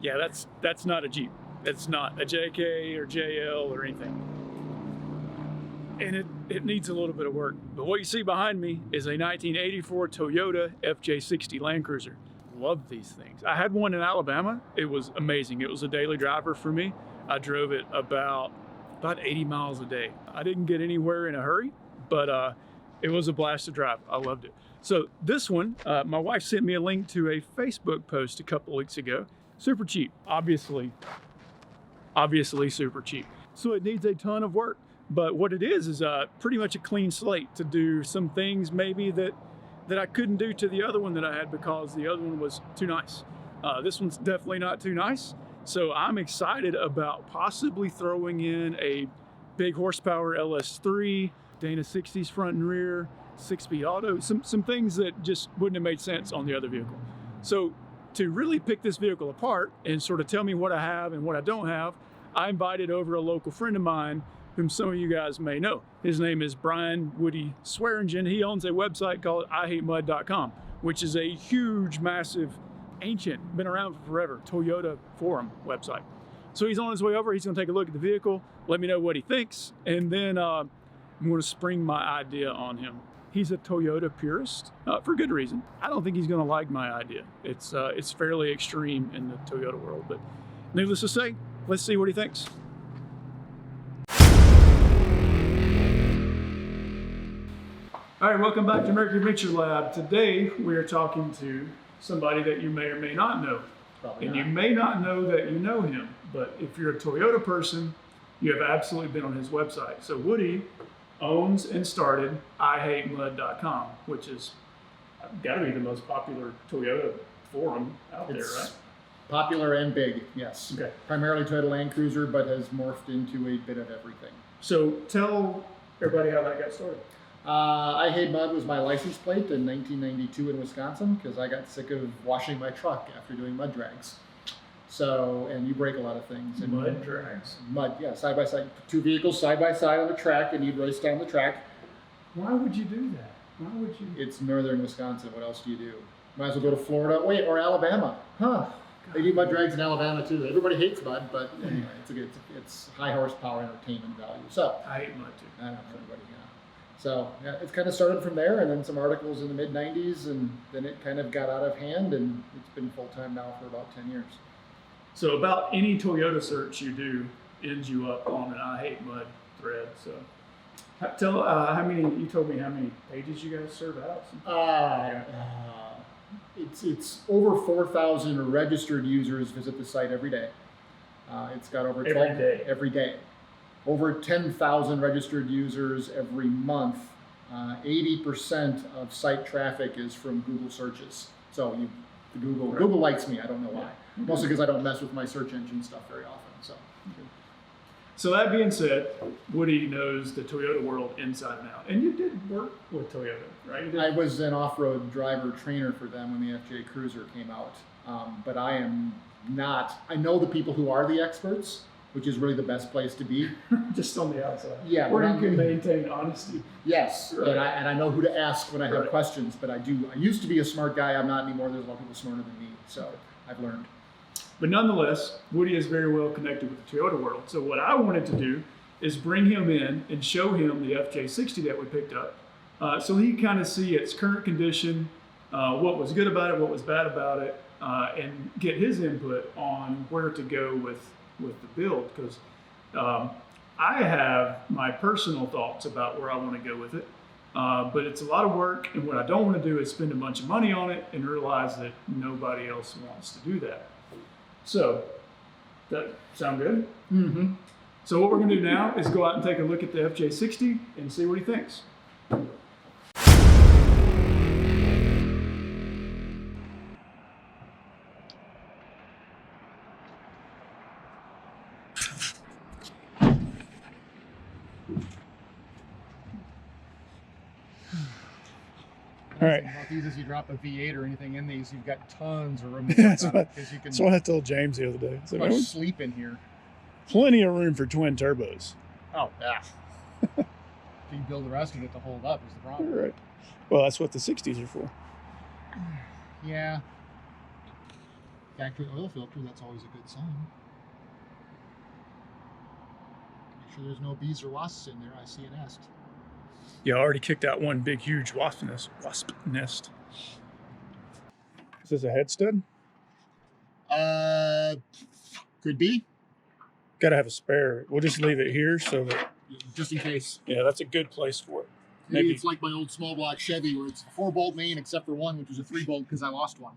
Yeah, that's not a Jeep. It's not a JK or JL or anything. And it needs a little bit of work. But what you see behind me is a 1984 Toyota FJ60 Land Cruiser. Love these things. I had one in Alabama. It was amazing. It was a daily driver for me. I drove it about 80 miles a day. I didn't get anywhere in a hurry, but it was a blast to drive. I loved it. So this one, my wife sent me a link to a Facebook post a couple of weeks ago. Super cheap, obviously super cheap. So it needs a ton of work. But what it is pretty much a clean slate to do some things maybe that I couldn't do to the other one that I had because the other one was too nice. This one's definitely not too nice. So I'm excited about possibly throwing in a big horsepower LS3, Dana 60s front and rear, 6-speed auto, some things that just wouldn't have made sense on the other vehicle. So to really pick this vehicle apart and sort of tell me what I have and what I don't have, I invited over a local friend of mine whom some of you guys may know. His name is Brian Woody Swearingen. He owns a website called IHateMud.com, which is a huge, massive, ancient, been around for forever, Toyota forum website. So he's on his way over. He's gonna take a look at the vehicle, let me know what he thinks, and then I'm gonna spring my idea on him. He's a Toyota purist, for good reason. I don't think he's gonna like my idea. It's fairly extreme in the Toyota world, but needless to say, let's see what he thinks. All right, welcome back to Mercury Adventure Lab. Today we are talking to somebody that you may or may not know. Probably and not. You may not know that you know him, but if you're a Toyota person, you have absolutely been on his website. So Woody owns and started IHateMud.com, which is got to be the most popular Toyota forum out there, right? Popular and big, yes. Okay. Primarily Toyota Land Cruiser, but has morphed into a bit of everything. So tell everybody how that got started. I Hate Mud was my license plate in 1992 in Wisconsin because I got sick of washing my truck after doing mud drags. So, and you break a lot of things. And Mud drags? Mud, yeah, side by side. Two vehicles side by side on the track and you'd race down the track. Why would you do that? Why would you? It's northern Wisconsin. What else do you do? Might as well go to Florida. Wait, or Alabama. Huh. They do mud drags in Alabama too. Everybody hates mud, but anyway, it's high horsepower entertainment value. So I hate mud too. I don't know everybody. Yeah. So yeah, it's kind of started from there, and then some articles in the mid '90s, and then it kind of got out of hand, and it's been full time now for about 10 years. So about any Toyota search you do ends you up on an I Hate Mud thread. So tell how many. You told me how many pages you guys serve out. It's over 4,000 registered users visit the site every day. It's got over 12 every day. Over 10,000 registered users every month. 80% of site traffic is from Google searches. So Google likes me. I don't know why. Yeah. Mostly because I don't mess with my search engine stuff very often. So that being said, Woody knows the Toyota world inside and out. And you did work with Toyota, right? I was an off-road driver trainer for them when the FJ Cruiser came out. But I am not. I know the people who are the experts, which is really the best place to be. Just on the outside. Yeah. Where you can maintain honesty. Yes, right. and I know who to ask when I have right. questions, but I used to be a smart guy, I'm not anymore. There's a lot of people smarter than me, so I've learned. But nonetheless, Woody is very well connected with the Toyota world. So what I wanted to do is bring him in and show him the FJ60 that we picked up. So he kind of see its current condition, what was good about it, what was bad about it, and get his input on where to go with the build, because I have my personal thoughts about where I want to go with it, but it's a lot of work, and what I don't want to do is spend a bunch of money on it and realize that nobody else wants to do that. So, that sound good? Mm-hmm. So what we're going to do now is go out and take a look at the FJ60 and see what he thinks. All right. About these, as you drop a V8 or anything in these, you've got tons of room. That's what I told James the other day. So much sleep in here. Plenty of room for twin turbos. Oh yeah. If you build the rest of it to hold up is the problem. Right. Well, that's what the 60s are for. Yeah. Factory oil filter, that's always a good sign. Make sure there's no bees or wasps in there. I see a nest. Yeah, I already kicked out one big, huge wasp nest. Is this a head stud? Could be. Got to have a spare. We'll just leave it here so that... Just in case. Yeah, that's a good place for it. Maybe it's like my old small block Chevy where it's a 4-bolt main except for one, which was a 3-bolt because I lost one.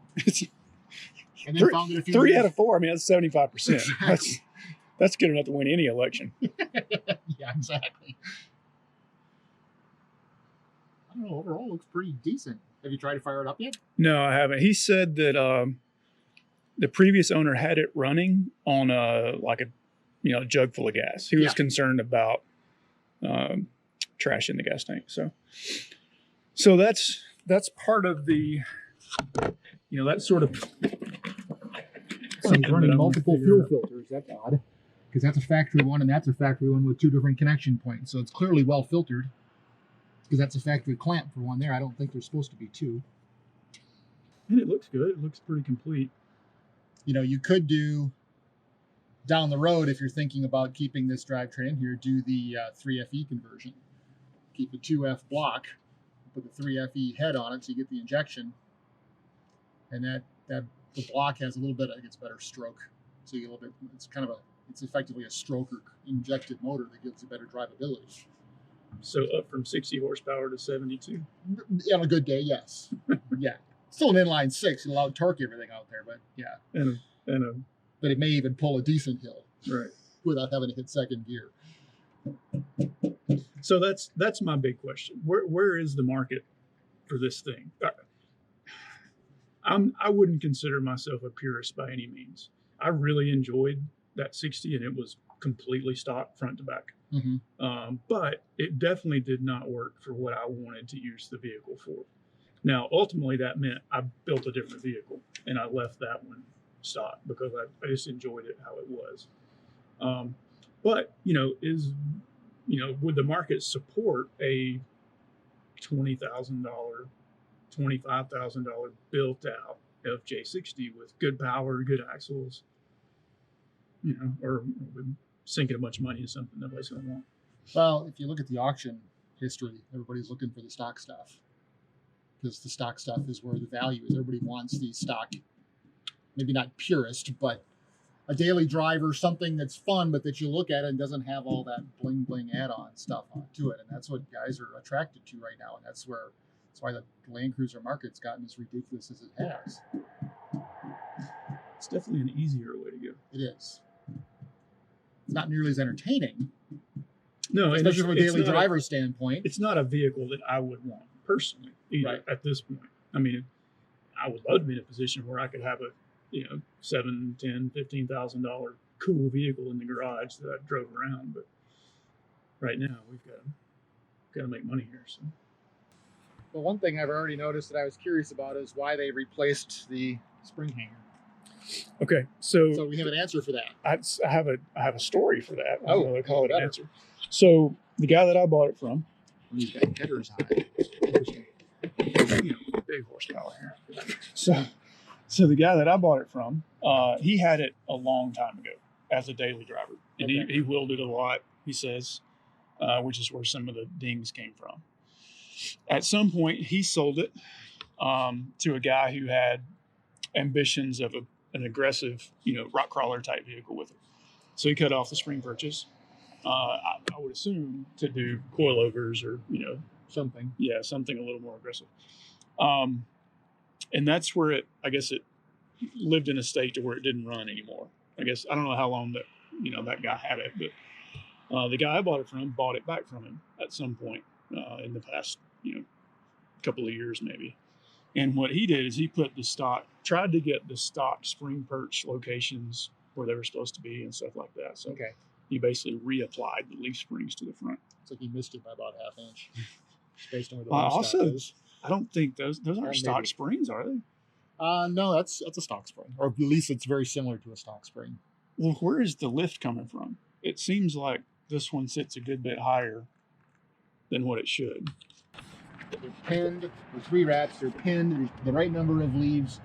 And then found it a few 3 days. out of 4, I mean, that's 75%. Exactly. That's good enough to win any election. Yeah, exactly. I don't know, overall it looks pretty decent. Have you tried to fire it up yet? No, I haven't. He said that the previous owner had it running on like a jug full of gas. He was concerned about trash in the gas tank. So that's part of the, that sort of. So he's running multiple fuel filters. That's odd, because that's a factory one and that's a factory one with 2 different connection points. So it's clearly well filtered, because that's a factory clamp for one there. I don't think there's supposed to be 2. And it looks good. It looks pretty complete. You could do down the road, if you're thinking about keeping this drivetrain here, do the 3FE conversion. Keep the 2F block, put the 3FE head on it so you get the injection. And that the block has a little bit, I think it's better stroke. So you get a little bit, it's effectively a stroker injected motor that gives it better drivability. So up from 60 horsepower to 72? On a good day, yes. Yeah. Still an inline 6, and allowed torque everything out there, but yeah. But it may even pull a decent hill. Right. Without having to hit second gear. So that's my big question. Where is the market for this thing? I wouldn't consider myself a purist by any means. I really enjoyed that 60, and it was completely stock front to back. Mm-hmm. But it definitely did not work for what I wanted to use the vehicle for. Now, ultimately, that meant I built a different vehicle, and I left that one stock because I just enjoyed it how it was. But would the market support a $20,000, $25,000 built out FJ60 with good power, good axles, or sinking a bunch of money in something nobody's going to want? Well, if you look at the auction history, everybody's looking for the stock stuff, because the stock stuff is where the value is. Everybody wants the stock, maybe not purist, but a daily driver, something that's fun, but that you look at it and doesn't have all that bling bling add-on stuff onto it. And that's what guys are attracted to right now. And that's why the Land Cruiser market's gotten as ridiculous as it has. It's definitely an easier way to go. It is. It's not nearly as entertaining. No, especially from a daily driver standpoint. It's not a vehicle that I would want personally either at this point. I mean, I would love to be in a position where I could have a $7,000, $10,000, $15,000 cool vehicle in the garage that I drove around. But right now we've got to make money here. So. Well, one thing I've already noticed that I was curious about is why they replaced the spring hanger. Okay, so we have an answer for that. I have a story for that. I don't know, they call it an better. answer. So the guy that I bought it from, he's got headers high. Interesting. Big horsepower here. So the guy that I bought it from, he had it a long time ago as a daily driver, and he wheeled it a lot. He says, which is where some of the dings came from. At some point, he sold it to a guy who had ambitions of an aggressive, rock crawler type vehicle with it. So he cut off the spring purchase. I would assume to do coilovers or something. Yeah, something a little more aggressive. And that's where it lived in a state to where it didn't run anymore. I guess I don't know how long that guy had it, but the guy I bought it from bought it back from him at some point in the past couple of years maybe. And what he did is he tried to get the stock spring perch locations where they were supposed to be and stuff like that. So he basically reapplied the leaf springs to the front. It's like he missed it by about half inch. Based on where the stock is. I don't think those aren't stock springs, are they? No, that's a stock spring, or at least it's very similar to a stock spring. Well, where is the lift coming from? It seems like this one sits a good bit higher than what it should. They're pinned. The 3 rats. They're pinned. There's the right number of leaves.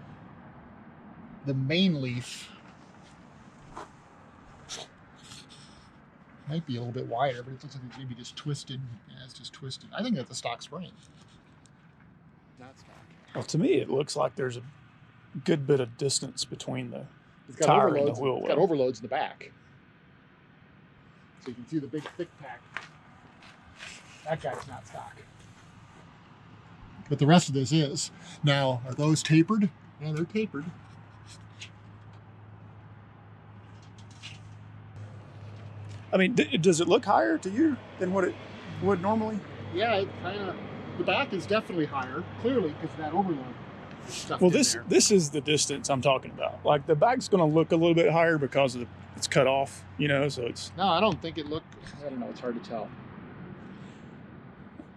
the main leaf might be a little bit wider, but it looks like it's maybe just twisted. Yeah, it's just twisted. I think that's a stock spring. Not stock. Well, to me, it looks like there's a good bit of distance between the It's got tire overloads. and the wheel It's got well. overloads in the back, so you can see the big thick pack. That guy's not stock, but the rest of this is. Now, are those tapered? Yeah, they're tapered. I mean, does it look higher to you than what it would normally? Yeah, it kind of. The back is definitely higher, clearly, because of that overload. Well, this is the distance I'm talking about. Like the back's going to look a little bit higher because of it's cut off, you know. So it's. No, I don't think it looked. I don't know. It's hard to tell.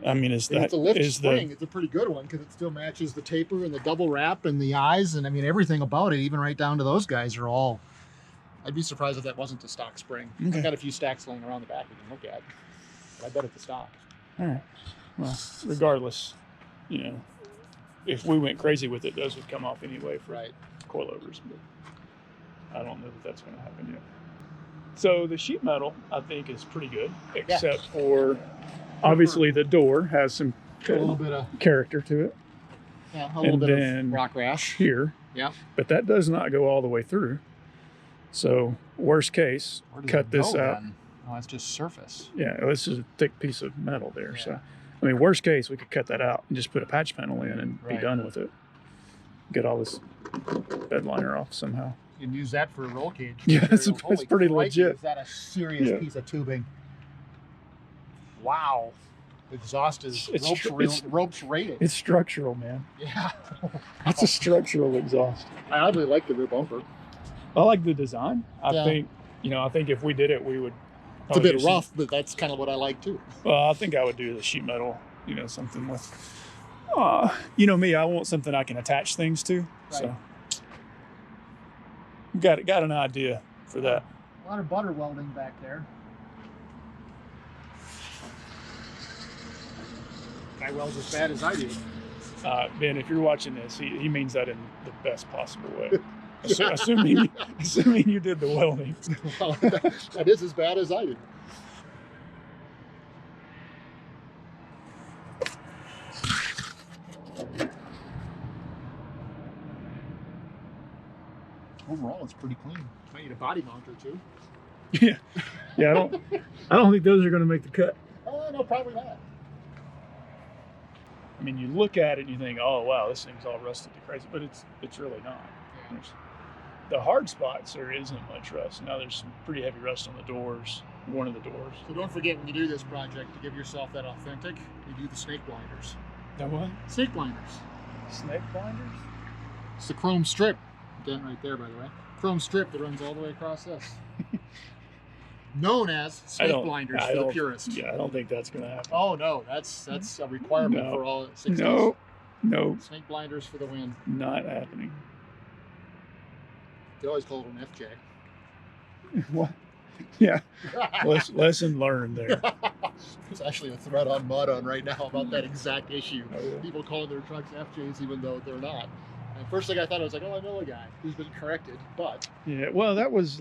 I mean, it's a lift spring. It's a pretty good one because it still matches the taper and the double wrap and the eyes, and I mean everything about it, even right down to those guys, are all. I'd be surprised if that wasn't a stock spring. Okay. I've got a few stacks laying around the back we can look at, but I bet it's a stock. All right. Well, regardless, you know, if we went crazy with it, those would come off anyway for coilovers. But I don't know that that's going to happen yet. So the sheet metal, I think, is pretty good, except for obviously the door has some a little bit of character to it. Yeah, a little bit of rock rash here. Yeah, but that does not go all the way through. So worst case, cut this out. Then? Oh, that's just surface. Yeah, this is a thick piece of metal there. Yeah. So, I mean, worst case, we could cut that out and just put a patch panel in and be done with it. Get all this bed liner off somehow. You can use that for a roll cage. Yeah, it's pretty legit. Is that a serious piece of tubing? Wow. Exhaust is ropes rated. It's structural, man. Yeah. That's a structural exhaust. I really like the rear bumper. I like the design. I think if we did it, we would. It's a bit rough, but that's kind of what I like too. Well, I think I would do the sheet metal, you know, something with, you know me, I want something I can attach things to. Right. So, got an idea for that. A lot of butter welding back there. Guy welds as bad as I do. Ben, if you're watching this, he means that in the best possible way. Assuming you did the welding. Well, that is as bad as I did. Overall, it's pretty clean. Might need a body mount or two. Yeah. I don't think those are going to make the cut. Oh no, probably not. I mean, you look at it and you think, oh wow, this thing's all rusted to crazy, but it's really not. Yeah. The hard spots, there isn't much rust. Now there's some pretty heavy rust on the doors, one of the doors. So don't forget when you do this project to give yourself that authentic, you do the snake blinders. The what? Snake blinders. Snake blinders? It's the chrome strip. Dent right there, by the way. Chrome strip that runs all the way across this. Known as snake blinders for the purist. Yeah, I don't think that's going to happen. Oh no, that's a requirement for all 60s. No. Snake blinders for the win. Not happening. They always call it an FJ. What? Yeah. Lesson learned there. There's actually a thread on Mud on right now about that exact issue. Oh, yeah. People calling their trucks FJs even though they're not. And first thing I thought, I was like, oh, I know a guy who's been corrected, but... Yeah, well, that was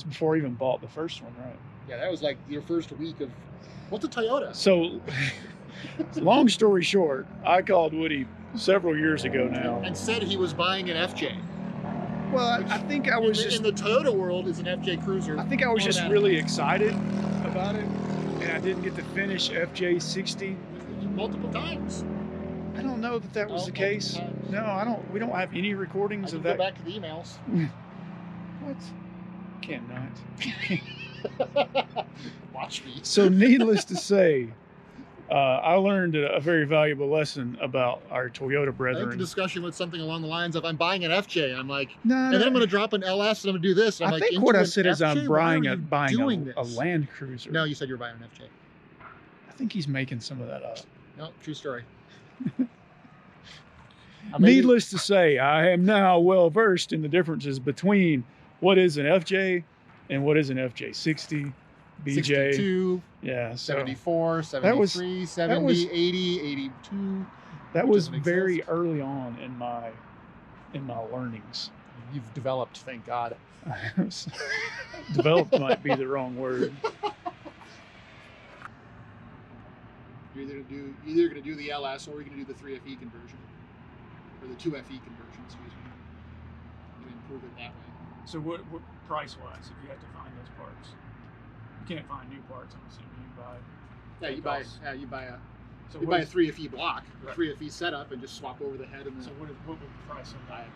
before I even bought the first one, right? Yeah, that was like your first week of... What's a Toyota? So, long story short, I called Woody several years ago now. And said he was buying an FJ. Well, I think I was in the Toyota world is an FJ Cruiser. I think I was just really excited about it, and I didn't get to finish FJ60 multiple times. I don't know that was the case. No, I don't. We don't have any recordings of that. Go back to the emails. What? Cannot. Watch me. So, needless to say, I learned a very valuable lesson about our Toyota brethren. I had a discussion with something along the lines of, I'm buying an FJ. I'm like, and then I'm going to drop an LS and I'm going to do this. And I think what I said is I'm buying a Land Cruiser. No, you said you're buying an FJ. I think he's making some of that up. No, true story. Needless to say, I am now well versed in the differences between what is an FJ and what is an FJ60. BJ, 62, yeah, so 74, 73, 70, 80, 82. That was very early on in my learnings. you've developed, thank God. Developed might be the wrong word. You're either going to do the LS or you're going to do the 3FE conversion, or the 2FE conversion, excuse me. You can improve it that way. So what price-wise, if you have to find those parts? You can't find new parts, I'm assuming. You buy you buy a 3FE block, a 3FE setup, and just swap over the head and the. So what would the price of that?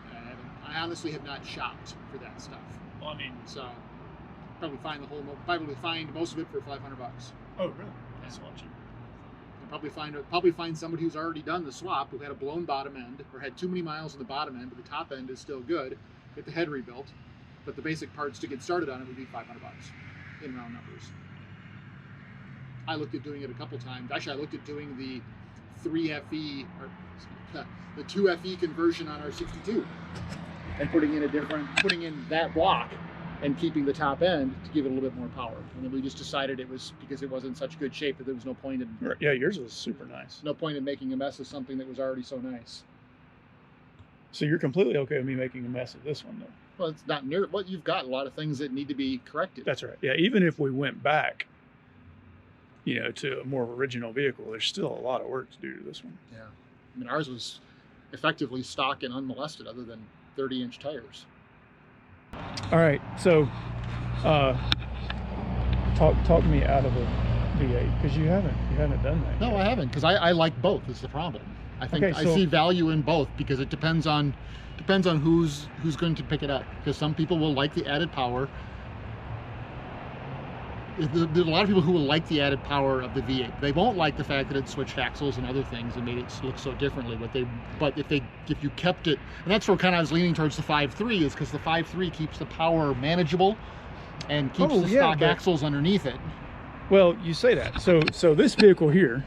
I honestly have not shopped for that stuff. Well, I mean, so probably find most of it for $500. Oh, really? That's a lot cheaper. Probably find somebody who's already done the swap, who had a blown bottom end or had too many miles on the bottom end, but the top end is still good. Get the head rebuilt, but the basic parts to get started on it would be $500 in round numbers. I looked at doing it a couple times. Actually, I looked at doing the 3FE or the 2FE conversion on our 62 and putting in that block and keeping the top end to give it a little bit more power. And then we just decided it was because it wasn't in such good shape that there was no point in. Yeah, yours was super nice. No point in making a mess of something that was already so nice. So you're completely okay with me making a mess of this one, though? Well, it's not near. Well, you've got a lot of things that need to be corrected. That's right. Yeah, even if we went back, to a more original vehicle, there's still a lot of work to do to this one. Yeah. I mean, ours was effectively stock and unmolested other than 30-inch tires. All right, so talk me out of a V8 because you haven't done that. No, yet. I haven't because I like both. Is the problem. I think I see value in both because it depends on who's going to pick it up. Because some people will like the added power. There's a lot of people who will like the added power of the V8. They won't like the fact that it switched axles and other things and made it look so differently. But if you kept it, and that's where kind of I was leaning towards the 5.3, is because the 5.3 keeps the power manageable and keeps the stock axles underneath it. Well, you say that. So this vehicle here,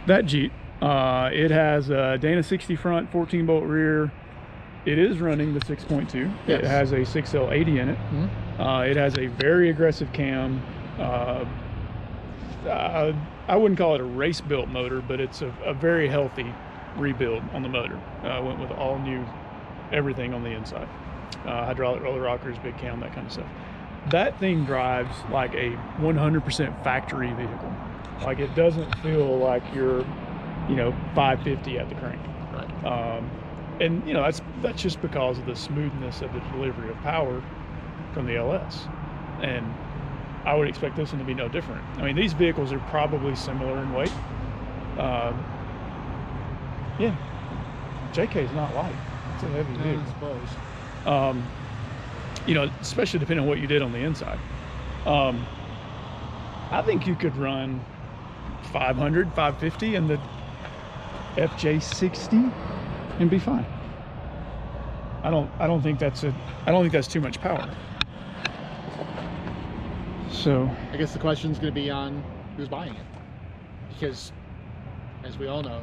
that Jeep, it has a Dana 60 front, 14-bolt rear. It is running the 6.2. Yes. It has a 6L80 in it. Mm-hmm. It has a very aggressive cam. I wouldn't call it a race-built motor, but it's a very healthy rebuild on the motor. Went with all new everything on the inside. Hydraulic roller rockers, big cam, that kind of stuff. That thing drives like a 100% factory vehicle. Like it doesn't feel like you're, 550 at the crank. Right. And that's just because of the smoothness of the delivery of power from the LS, and I would expect this one to be no different. I mean, these vehicles are probably similar in weight. Yeah, JK is not light; it's a heavy vehicle. I suppose. Especially depending on what you did on the inside. I think you could run 500, 550 in the FJ60 and be fine. I don't think that's too much power. So I guess the question is going to be on who's buying it, because as we all know,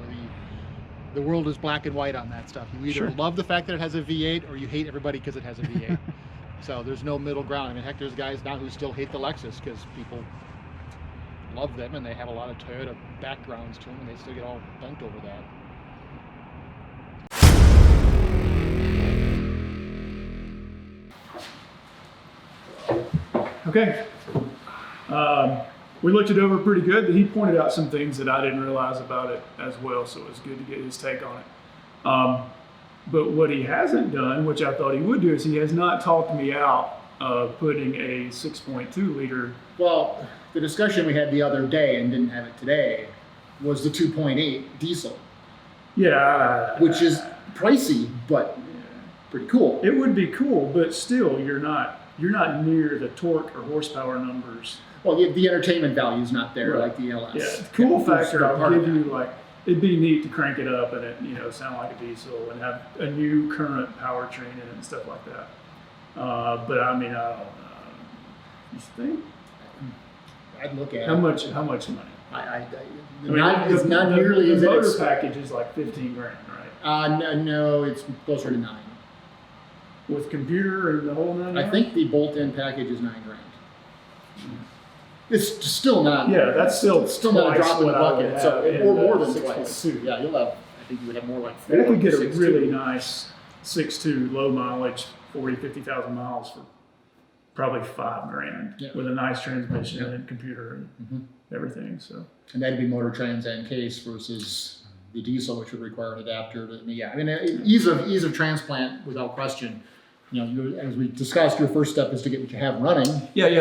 the world is black and white on that stuff. You either love the fact that it has a V8 or you hate everybody because it has a V8. So there's no middle ground. I mean, heck, there's guys now who still hate the Lexus because people love them and they have a lot of Toyota backgrounds to them and they still get all bent over that. Okay. We looked it over pretty good. He pointed out some things that I didn't realize about it as well, so it was good to get his take on it. But what he hasn't done, which I thought he would do, is he has not talked me out of putting a 6.2 liter. Well, the discussion we had the other day and didn't have it today was the 2.8 diesel. Yeah. Which is pricey, but pretty cool. It would be cool, but still, you're not near the torque or horsepower numbers. Well, the entertainment value is not there like the LS. Yeah, cool factor. I'll give you it'd be neat to crank it up and it sound like a diesel and have a new current powertrain in it and stuff like that. But I mean, I don't know. You think? I'd look at how much money? It's not nearly as the motor package is like $15,000, right? No, it's closer to $9,000. With computer and the whole nine? I think the bolt-in package is $9,000. It's still not. Yeah, that's still not a drop in the bucket. So, or more than 6.2. twice. Yeah, you'll have. I think you would have more like. And if we get a really nice 6.2 low mileage, 40, 50,000 miles for probably $5,000 with a nice transmission and computer and everything. So, and that'd be motor trans and case versus the diesel, which would require an adapter. Ease of transplant without question. As we discussed, your first step is to get what you have running.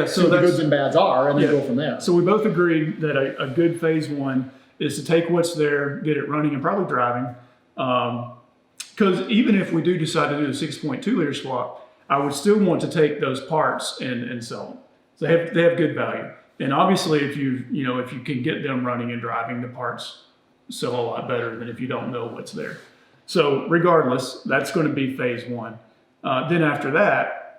So the goods and bads are, and then go from there. So we both agree that a good phase one is to take what's there, get it running, and probably driving. Because even if we do decide to do the 6.2 liter swap, I would still want to take those parts and sell them. So they have good value. And obviously, if you can get them running and driving, the parts sell a lot better than if you don't know what's there. So regardless, that's going to be phase one. Then after that,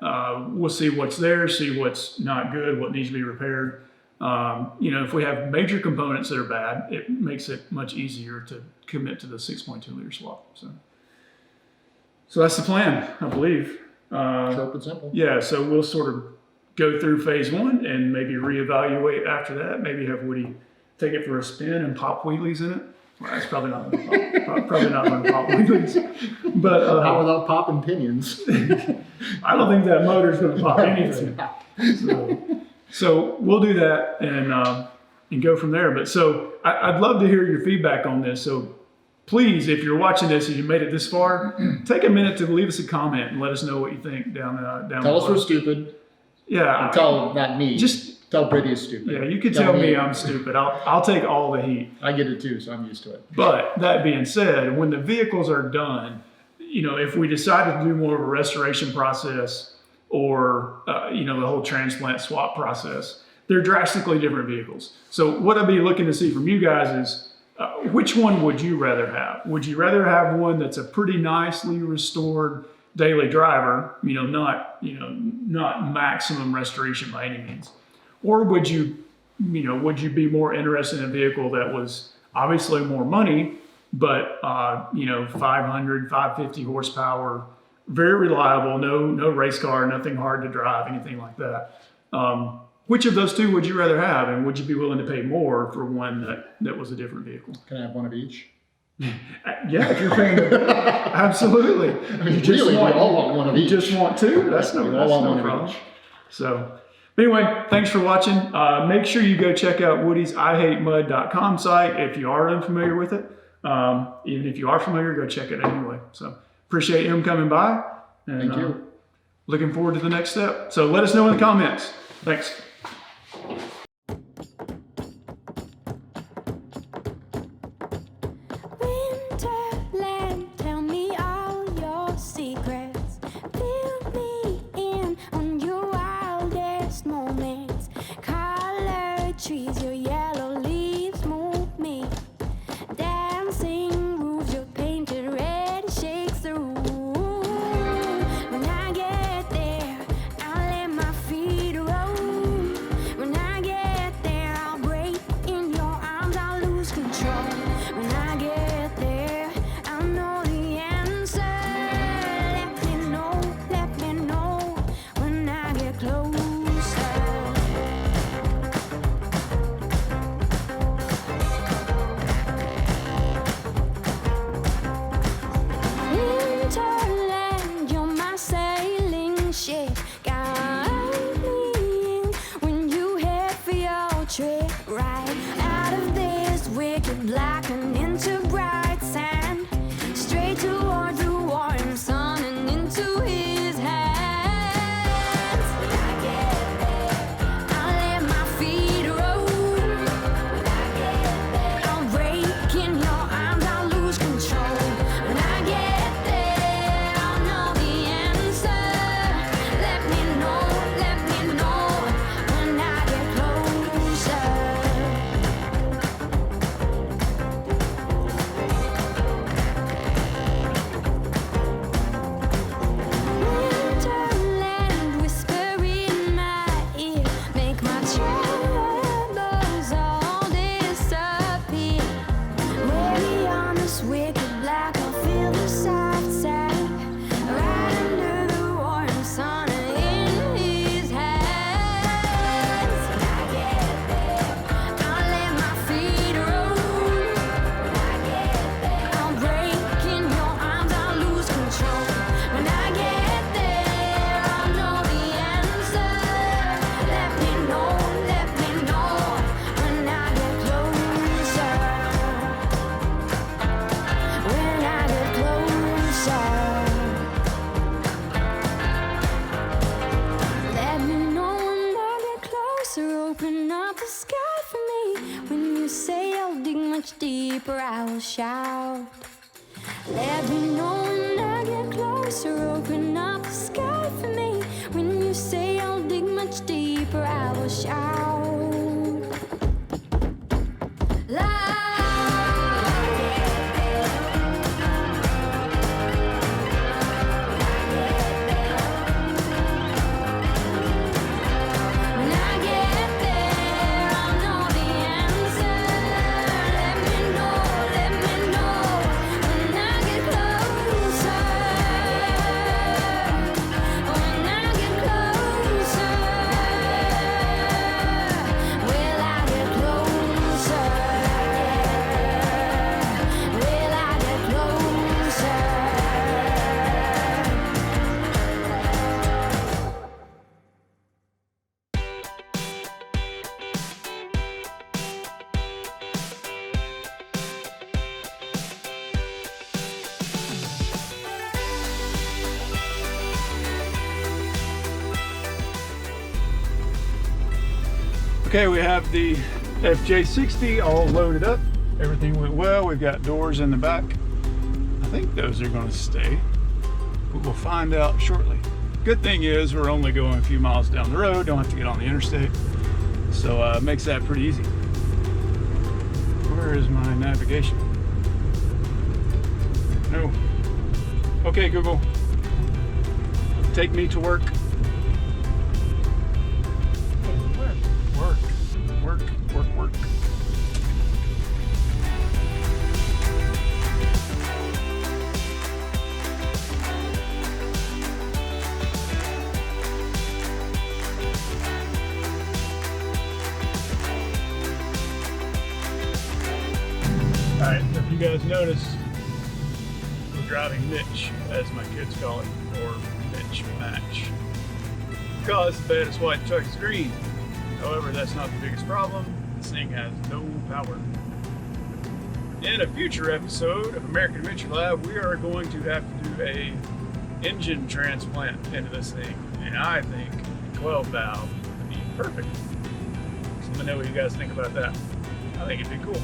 we'll see what's there, see what's not good, what needs to be repaired. If we have major components that are bad, it makes it much easier to commit to the 6.2 liter swap. So that's the plan, I believe. Short and simple. Yeah, so we'll sort of go through phase one and maybe reevaluate after that. Maybe have Woody take it for a spin and pop wheelies in it. Well, that's probably not going to pop. Probably not going to pop wheelies. But not without popping pinions. I don't think that motor's going to pop anything. So we'll do that and go from there. But so I'd love to hear your feedback on this. So please, if you're watching this and you made it this far, take a minute to leave us a comment and let us know what you think down Tell us we're stupid. Yeah. Tell not me. Just tell Brady is stupid. Yeah, you can tell me I'm stupid. I'll take all the heat. I get it too, so I'm used to it. But that being said, when the vehicles are done, if we decide to do more of a restoration process or the whole transplant swap process, they're drastically different vehicles. So what I'd be looking to see from you guys is which one would you rather have? Would you rather have one that's a pretty nicely restored daily driver, not maximum restoration by any means, or would you be more interested in a vehicle that was obviously more money, but 500, 550 horsepower, very reliable, no race car, nothing hard to drive, anything like that. Which of those two would you rather have, and would you be willing to pay more for one that was a different vehicle? Can I have one of each? Yeah, if you're paying, absolutely. We all want one of each. You just want two? That's no problem. So anyway, thanks for watching. Make sure you go check out Woody's IHateMud.com site if you are unfamiliar with it. Even if you are familiar, go check it anyway. So appreciate him coming by. And, thank you. Looking forward to the next step. So let us know in the comments. Thanks. When I get there, I'll let my feet roll. deeper, I will shout. Let me know when I get closer. Open up the sky for me. When you say I'll dig much deeper, I will shout. Okay, we have the FJ60 all loaded up. Everything went well. We've got doors in the back. I think those are going to stay, but we'll find out shortly. Good thing is we're only going a few miles down the road. Don't have to get on the interstate. So it makes that pretty easy. Where is my navigation? No. Okay, Google. Take me to work. Work. Alright, so if you guys notice, we're driving Mitch, as my kids call it, or Mitch Match. Because the baddest white truck is green. However, that's not the biggest problem. This thing has no power. In a future episode of American Adventure Lab, we are going to have to do a engine transplant into this thing. And I think a 12 valve would be perfect. So let me know what you guys think about that. I think it'd be cool.